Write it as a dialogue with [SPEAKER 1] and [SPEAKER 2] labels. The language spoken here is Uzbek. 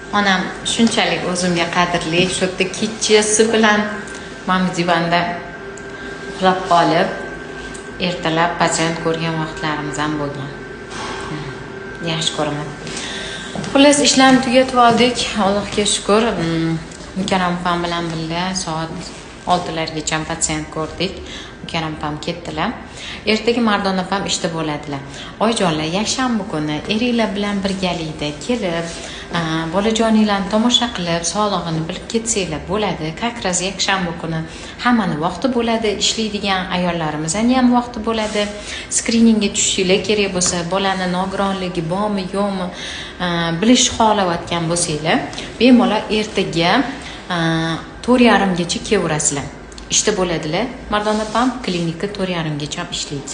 [SPEAKER 1] Onam shunchalik o'zimga qadrli, shu yerda kechasi bilan mana bu divanda uxlab qolib, ertalab pasiyant ko'rgan vaqtlarimiz ham bo'lgan. Yaxshi ko'raman. Xullas ishlarni tugatib oldik. Allohga shukr. Mukarram opam bilan birga soat 6largacha pasiyant ko'rdik. Mukarram opam ketdilar. Ertaga Mardon opam ishda bo'ladilar. Oyjonlar, yakshanba kuni eringlar bilan birgalikda kelib, bolajoninglarni tomosha qilib, sog'lig'ini bilib ketsanglar bo'ladi. Как раз yakshanba kuni hammani vaqti bo'ladi, ishlaydigan ayollarimizning ham vaqti bo'ladi. Skriningga tushishinglar kerak bo'lsa, bolani nogironligi bormi, yo'qmi, bilish xohlayotgan bo'lsanglar, bemalol ertaga 4:30gacha kelaverasizlar. İşte bo'ladilar. Mardon opam klinika 4:30gacha ishlaydi.